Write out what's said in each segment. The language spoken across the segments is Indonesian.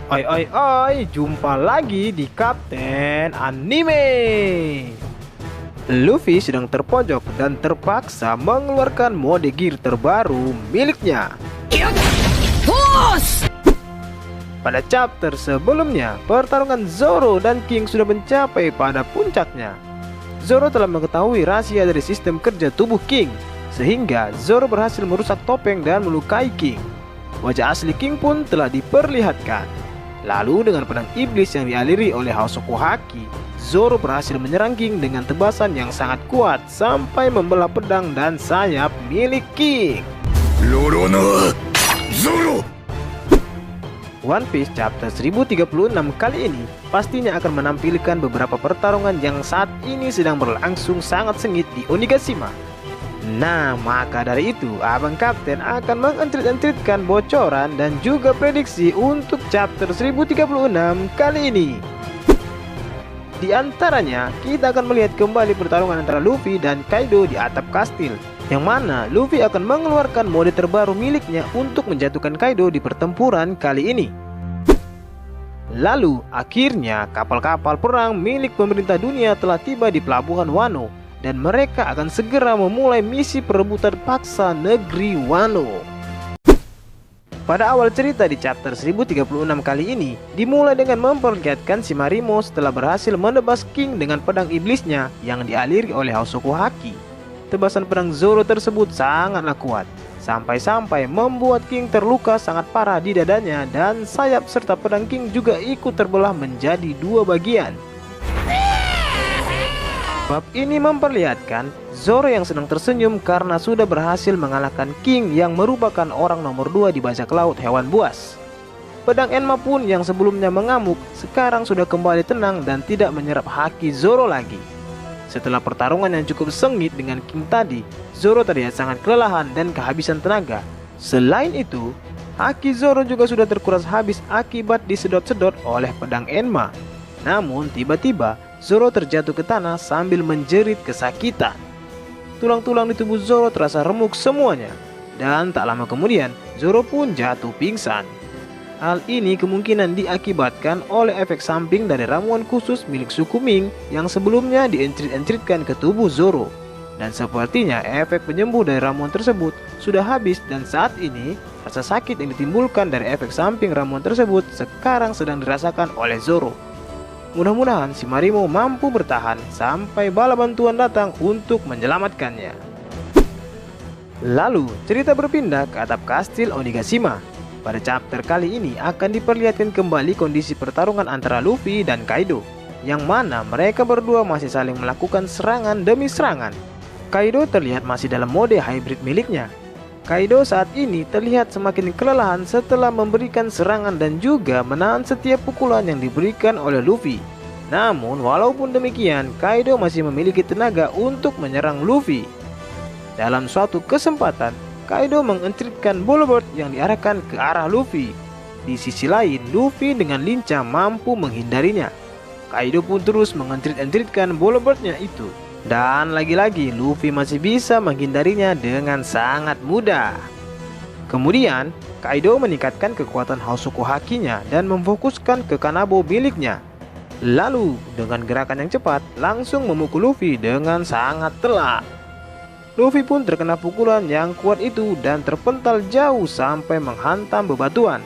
Oi oi oi, jumpa lagi di Kapten Anime. Luffy sedang terpojok dan terpaksa mengeluarkan mode gear terbaru miliknya. Pada chapter sebelumnya, pertarungan Zoro dan King sudah mencapai pada puncaknya. Zoro telah mengetahui rahasia dari sistem kerja tubuh King, sehingga Zoro berhasil merusak topeng dan melukai King. Wajah asli King pun telah diperlihatkan. Lalu dengan pedang iblis yang dialiri oleh Hosoku Haki, Zoro berhasil menyerang King dengan tebasan yang sangat kuat sampai membelah pedang dan sayap milik King. Lorona Zoro. One Piece chapter 1036 kali ini pastinya akan menampilkan beberapa pertarungan yang saat ini sedang berlangsung sangat sengit di Onigashima. Nah, maka dari itu Abang Kapten akan mengentrit-entritkan bocoran dan juga prediksi untuk chapter 1036 kali ini. Di antaranya, kita akan melihat kembali pertarungan antara Luffy dan Kaido di atap kastil, yang mana Luffy akan mengeluarkan mode terbaru miliknya untuk menjatuhkan Kaido di pertempuran kali ini. Lalu, akhirnya kapal-kapal perang milik pemerintah dunia telah tiba di pelabuhan Wano, dan mereka akan segera memulai misi perebutan paksa negeri Wano. Pada awal cerita di chapter 1036 kali ini dimulai dengan memperlihatkan Shimarimo setelah berhasil menebas King dengan pedang iblisnya yang dialiri oleh Hosoku Haki. Tebasan pedang Zoro tersebut sangatlah kuat, sampai-sampai membuat King terluka sangat parah di dadanya, dan sayap serta pedang King juga ikut terbelah menjadi dua bagian. Bab ini memperlihatkan Zoro yang sedang tersenyum karena sudah berhasil mengalahkan King yang merupakan orang nomor 2 di bajak laut hewan buas. Pedang Enma pun yang sebelumnya mengamuk sekarang sudah kembali tenang dan tidak menyerap haki Zoro lagi. Setelah pertarungan yang cukup sengit dengan King tadi, Zoro terlihat sangat kelelahan dan kehabisan tenaga. Selain itu, haki Zoro juga sudah terkuras habis akibat disedot-sedot oleh pedang Enma. Namun tiba-tiba Zoro terjatuh ke tanah sambil menjerit kesakitan. Tulang-tulang di tubuh Zoro terasa remuk semuanya, dan tak lama kemudian Zoro pun jatuh pingsan. Hal ini kemungkinan diakibatkan oleh efek samping dari ramuan khusus milik suku Ming yang sebelumnya dientrit-entritkan ke tubuh Zoro. Dan sepertinya efek penyembuh dari ramuan tersebut sudah habis, dan saat ini rasa sakit yang ditimbulkan dari efek samping ramuan tersebut sekarang sedang dirasakan oleh Zoro. Mudah-mudahan Shimarimo mampu bertahan sampai bala bantuan datang untuk menyelamatkannya. Lalu, cerita berpindah ke atap kastil Onigashima. Pada chapter kali ini akan diperlihatkan kembali kondisi pertarungan antara Luffy dan Kaido, yang mana mereka berdua masih saling melakukan serangan demi serangan. Kaido terlihat masih dalam mode hybrid miliknya. Kaido saat ini terlihat semakin kelelahan setelah memberikan serangan dan juga menahan setiap pukulan yang diberikan oleh Luffy. Namun walaupun demikian, Kaido masih memiliki tenaga untuk menyerang Luffy. Dalam suatu kesempatan, Kaido mengentritkan Bluebird yang diarahkan ke arah Luffy. Di sisi lain, Luffy dengan lincah mampu menghindarinya. Kaido pun terus mengentrit-entritkan Bluebirdnya itu. Dan lagi-lagi Luffy masih bisa menghindarinya dengan sangat mudah. Kemudian Kaido meningkatkan kekuatan Hosoku Hakinya dan memfokuskan ke Kanabo miliknya. Lalu dengan gerakan yang cepat langsung memukul Luffy dengan sangat telak. Luffy pun terkena pukulan yang kuat itu dan terpental jauh sampai menghantam bebatuan.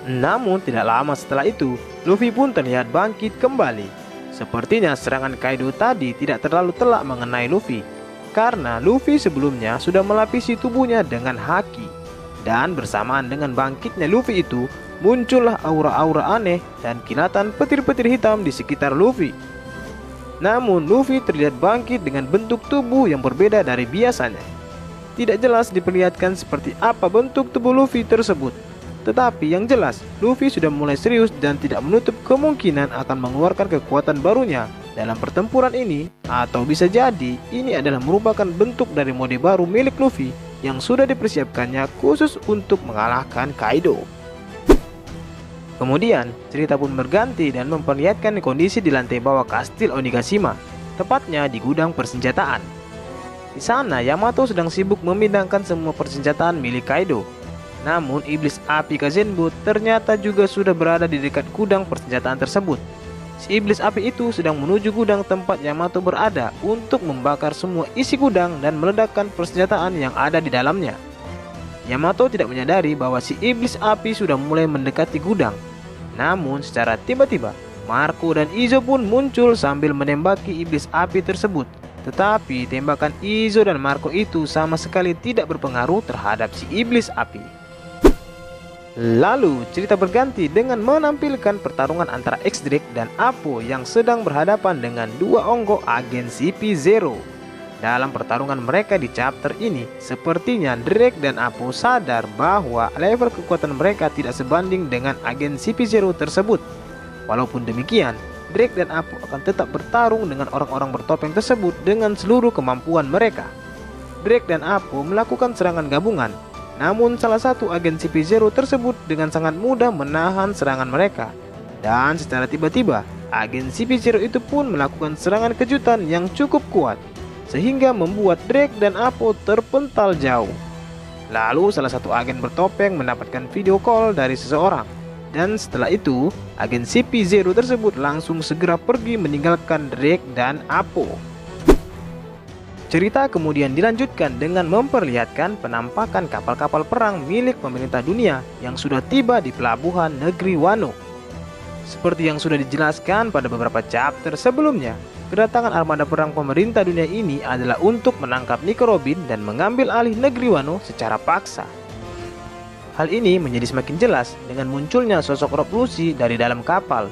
Namun tidak lama setelah itu Luffy pun terlihat bangkit kembali. Sepertinya serangan Kaido tadi tidak terlalu telak mengenai Luffy, karena Luffy sebelumnya sudah melapisi tubuhnya dengan haki. Dan bersamaan dengan bangkitnya Luffy itu, muncullah aura-aura aneh dan kilatan petir-petir hitam di sekitar Luffy. Namun Luffy terlihat bangkit dengan bentuk tubuh yang berbeda dari biasanya. Tidak jelas diperlihatkan seperti apa bentuk tubuh Luffy tersebut. Tetapi yang jelas, Luffy sudah mulai serius dan tidak menutup kemungkinan akan mengeluarkan kekuatan barunya dalam pertempuran ini. Atau bisa jadi ini adalah merupakan bentuk dari mode baru milik Luffy yang sudah dipersiapkannya khusus untuk mengalahkan Kaido. Kemudian cerita pun berganti dan memperlihatkan kondisi di lantai bawah kastil Onigashima, tepatnya di gudang persenjataan. Di sana Yamato sedang sibuk memindahkan semua persenjataan milik Kaido. Namun iblis api Kazenbo ternyata juga sudah berada di dekat gudang persenjataan tersebut. Si iblis api itu sedang menuju gudang tempat Yamato berada untuk membakar semua isi gudang dan meledakkan persenjataan yang ada di dalamnya. Yamato tidak menyadari bahwa si iblis api sudah mulai mendekati gudang. Namun secara tiba-tiba Marco dan Izo pun muncul sambil menembaki iblis api tersebut. Tetapi tembakan Izo dan Marco itu sama sekali tidak berpengaruh terhadap si iblis api. Lalu cerita berganti dengan menampilkan pertarungan antara X-Drake dan Apo yang sedang berhadapan dengan dua onggo agen CP0. Dalam pertarungan mereka di chapter ini, sepertinya Drake dan Apo sadar bahwa level kekuatan mereka tidak sebanding dengan agen CP0 tersebut. Walaupun demikian, Drake dan Apo akan tetap bertarung dengan orang-orang bertopeng tersebut dengan seluruh kemampuan mereka. Drake dan Apo melakukan serangan gabungan. Namun salah satu agen CP0 tersebut dengan sangat mudah menahan serangan mereka. Dan secara tiba-tiba, agen CP0 itu pun melakukan serangan kejutan yang cukup kuat, sehingga membuat Drake dan Apo terpental jauh. Lalu salah satu agen bertopeng mendapatkan video call dari seseorang. Dan setelah itu, agen CP0 tersebut langsung segera pergi meninggalkan Drake dan Apo. Cerita kemudian dilanjutkan dengan memperlihatkan penampakan kapal-kapal perang milik pemerintah dunia yang sudah tiba di pelabuhan negeri Wano. Seperti yang sudah dijelaskan pada beberapa chapter sebelumnya, kedatangan armada perang pemerintah dunia ini adalah untuk menangkap Nico Robin dan mengambil alih negeri Wano secara paksa. Hal ini menjadi semakin jelas dengan munculnya sosok Rob Lucy dari dalam kapal.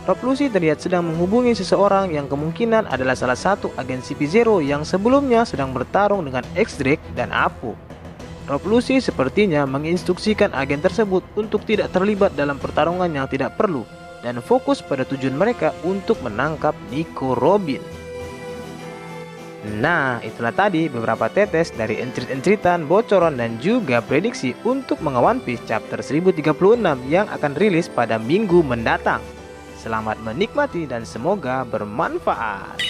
Rob Lucy terlihat sedang menghubungi seseorang yang kemungkinan adalah salah satu agen CP0 yang sebelumnya sedang bertarung dengan X-Drake dan Apo. Rob Lucy sepertinya menginstruksikan agen tersebut untuk tidak terlibat dalam pertarungan yang tidak perlu dan fokus pada tujuan mereka untuk menangkap Nico Robin. Nah, itulah tadi beberapa tetes dari encrit-encritan, bocoran dan juga prediksi untuk One Piece chapter 1036 yang akan rilis pada minggu mendatang. Selamat menikmati dan semoga bermanfaat.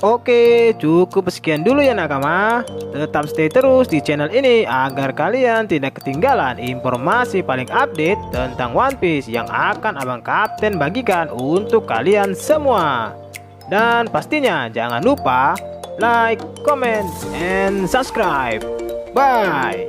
Oke, cukup sekian dulu ya nakama. Tetap stay terus di channel ini agar kalian tidak ketinggalan informasi paling update tentang One Piece yang akan Abang Kapten bagikan untuk kalian semua. Dan pastinya jangan lupa like, comment, and subscribe. Bye.